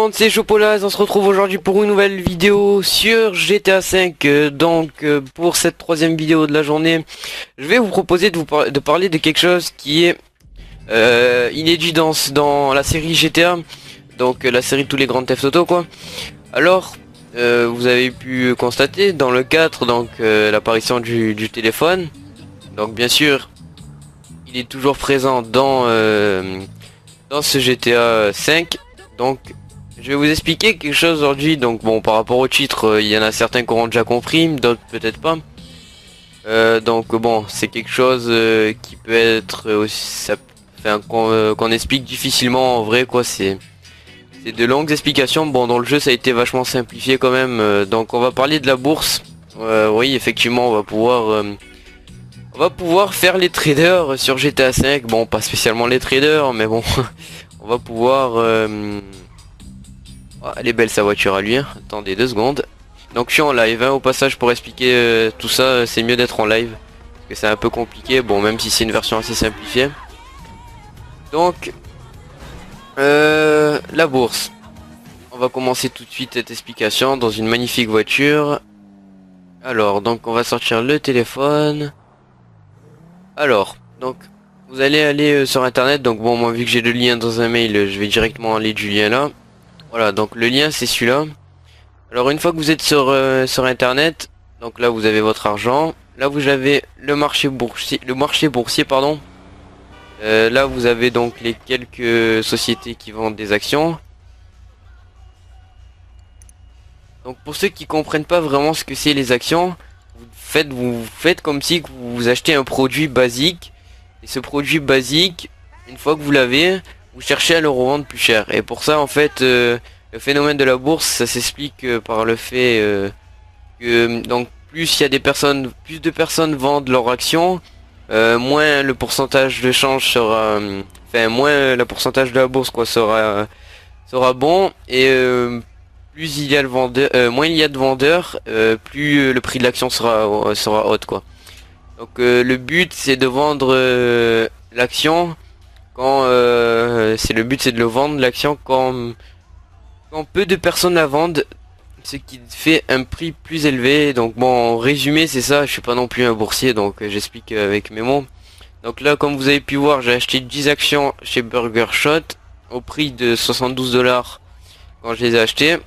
monde, c'est Chopolas, on se retrouve aujourd'hui pour une nouvelle vidéo sur GTA V. Pour cette troisième vidéo de la journée, je vais vous proposer de parler de quelque chose qui est inédit dans la série GTA, donc la série de tous les Grand Theft Auto quoi. Alors, vous avez pu constater dans le 4, l'apparition du téléphone. Donc bien sûr, il est toujours présent dans ce GTA 5. Donc je vais vous expliquer quelque chose aujourd'hui. Donc bon, par rapport au titre, il y en a certains qui auront déjà compris, d'autres peut-être pas. C'est quelque chose qui peut être aussi, qu'on explique difficilement en vrai quoi. C'est de longues explications. Bon, dans le jeu ça a été vachement simplifié quand même. Donc on va parler de la bourse. Oui, effectivement, on va pouvoir faire les traders sur GTA 5. Bon, pas spécialement les traders, mais bon, on va pouvoir. Elle est belle sa voiture à lui. Hein. Attendez 2 secondes. Donc je suis en live. Hein, au passage, pour expliquer tout ça, c'est mieux d'être en live parce que c'est un peu compliqué. Bon, même si c'est une version assez simplifiée. Donc la bourse. On va commencer tout de suite cette explication dans une magnifique voiture. Alors, donc on va sortir le téléphone. Alors, donc vous allez aller sur internet. Donc bon, moi vu que j'ai le lien dans un mail, je vais directement aller du lien là. Voilà, donc le lien c'est celui-là. Alors une fois que vous êtes sur internet, donc là vous avez votre argent. Là vous avez le marché boursier pardon. Là vous avez donc les quelques sociétés qui vendent des actions. Donc pour ceux qui comprennent pas vraiment ce que c'est les actions, vous faites comme si vous achetez un produit basique. Et ce produit basique, une fois que vous l'avez, vous cherchez à le revendre plus cher. Et pour ça en fait, le phénomène de la bourse, ça s'explique par le fait que donc plus il y a plus de personnes vendent leurs actions, moins le pourcentage de change sera, moins le pourcentage de la bourse quoi sera bon. Et plus il y a moins il y a de vendeurs, plus le prix de l'action sera haute quoi. Donc le but c'est de vendre l'action quand le but c'est de le vendre l'action quand peu de personnes la vendent, ce qui fait un prix plus élevé. Donc bon, en résumé c'est ça. Je suis pas non plus un boursier, donc j'explique avec mes mots. Donc là, comme vous avez pu voir, j'ai acheté 10 actions chez Burger Shot au prix de 72 $ quand je les ai achetées.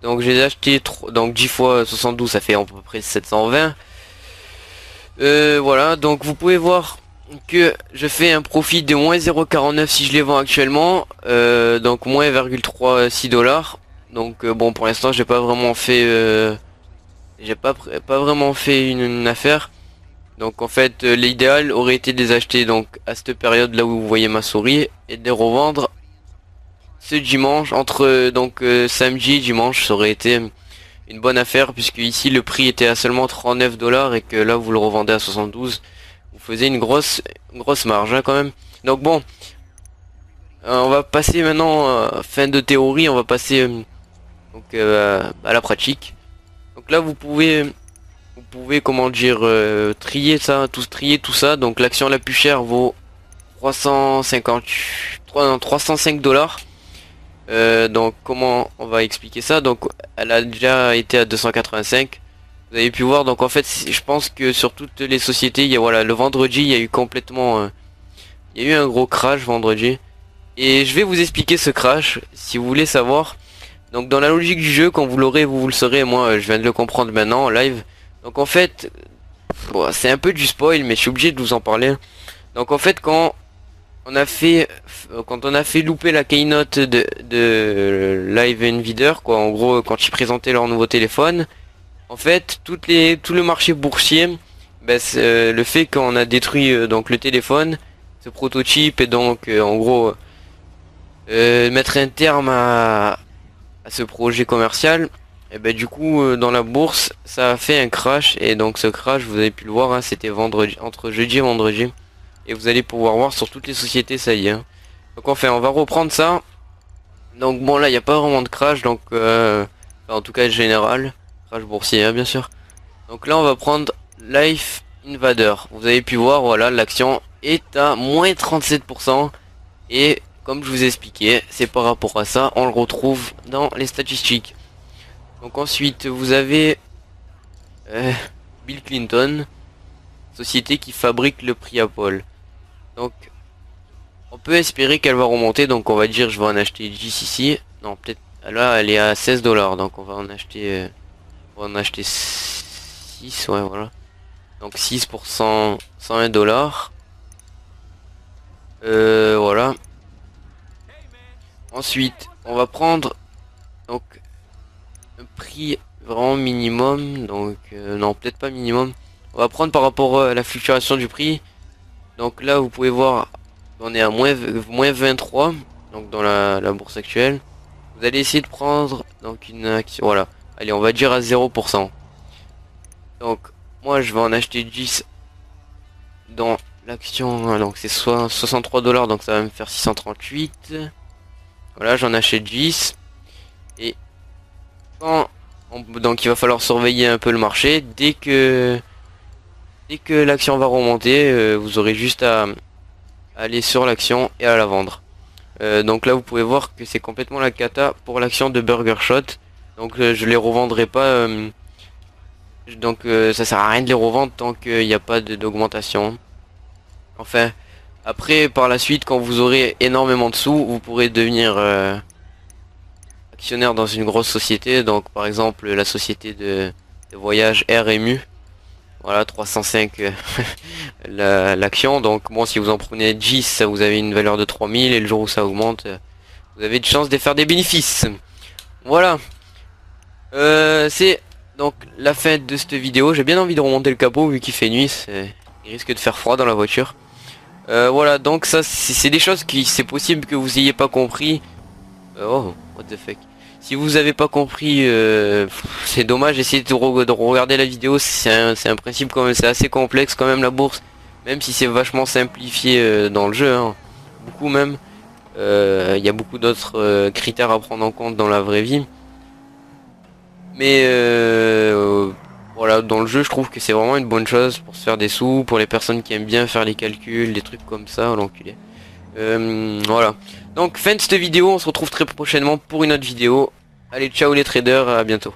Donc j'ai acheté donc 10 fois 72, ça fait à peu près 720. Voilà, donc vous pouvez voir que je fais un profit de moins 0,49 si je les vends actuellement, donc moins 0,36 $. Donc bon, pour l'instant j'ai pas vraiment fait une affaire. Donc en fait l'idéal aurait été de les acheter donc à cette période là où vous voyez ma souris et de les revendre ce dimanche entre samedi et dimanche. Ça aurait été une bonne affaire puisque ici le prix était à seulement 39 $ et que là vous le revendez à 72. Vous faisiez une grosse marge hein, quand même. Donc bon, on va passer maintenant fin de théorie, on va passer à la pratique. Donc là vous pouvez comment dire trier tout ça. Donc l'action la plus chère vaut 305 $. Donc comment on va expliquer ça? Donc elle a déjà été à 285. Vous avez pu voir, donc en fait je pense que sur toutes les sociétés, le vendredi il y a eu il y a eu un gros crash vendredi. Et je vais vous expliquer ce crash si vous voulez savoir. Donc dans la logique du jeu, quand vous l'aurez, vous le saurez, moi je viens de le comprendre maintenant en live. Donc en fait, bon, c'est un peu du spoil mais je suis obligé de vous en parler. Donc en fait quand on a fait louper la keynote de Live Nvidia quoi, en gros quand ils présentaient leur nouveau téléphone. En fait, tout le marché boursier, le fait qu'on a détruit donc le téléphone, ce prototype, et donc en gros mettre un terme à ce projet commercial, et du coup dans la bourse ça a fait un crash. Et donc ce crash, vous avez pu le voir, hein, c'était vendredi, entre jeudi et vendredi, et vous allez pouvoir voir sur toutes les sociétés ça y est. Hein. Donc enfin on va reprendre ça. Donc bon, là il n'y a pas vraiment de crash, donc en tout cas général. Crash boursier hein, bien sûr. Donc là on va prendre Life Invader. Vous avez pu voir, voilà, l'action est à moins 37% et comme je vous ai expliqué, c'est par rapport à ça, on le retrouve dans les statistiques. Donc ensuite, vous avez Bill Clinton, société qui fabrique le prix Apple. Donc, on peut espérer qu'elle va remonter, donc on va dire je vais en acheter 10 ici. Non, peut-être, là elle est à 16 $, donc on va en acheter 6, ouais voilà. Donc 6 pour 101 $. Voilà. Ensuite, on va prendre donc un prix vraiment minimum, donc non peut-être pas minimum. On va prendre par rapport à la fluctuation du prix. Donc là vous pouvez voir, on est à moins 23, donc dans la bourse actuelle. Vous allez essayer de prendre donc une action, voilà. Allez, on va dire à 0%. Donc moi je vais en acheter 10 dans l'action, donc c'est soit 63 $, donc ça va me faire 638. Voilà, j'en achète 10. Et donc il va falloir surveiller un peu le marché. Dès que l'action va remonter, vous aurez juste à aller sur l'action et à la vendre. Donc là vous pouvez voir que c'est complètement la cata pour l'action de Burger Shot. Donc je les revendrai pas. Donc ça sert à rien de les revendre tant qu'il n'y a pas d'augmentation. Enfin, après par la suite, quand vous aurez énormément de sous, vous pourrez devenir actionnaire dans une grosse société. Donc par exemple la société de voyage RMU. Voilà, 305 l'action. Donc bon, si vous en prenez 10, ça vous avez une valeur de 3000 et le jour où ça augmente, vous avez de chance de faire des bénéfices. Voilà. C'est donc la fin de cette vidéo. J'ai bien envie de remonter le capot vu qu'il fait nuit. Il risque de faire froid dans la voiture. Voilà, donc ça c'est des choses qui c'est possible que vous ayez pas compris. Oh, what the fuck. Si vous avez pas compris, c'est dommage. Essayez de regarder la vidéo. C'est un principe quand même, c'est assez complexe quand même la bourse. Même si c'est vachement simplifié dans le jeu, hein. Beaucoup même. Il y a beaucoup d'autres critères à prendre en compte dans la vraie vie. Mais voilà, dans le jeu, je trouve que c'est vraiment une bonne chose pour se faire des sous, pour les personnes qui aiment bien faire les calculs, des trucs comme ça, l'enculé. Voilà. Donc fin de cette vidéo, on se retrouve très prochainement pour une autre vidéo. Allez, ciao les traders, à bientôt.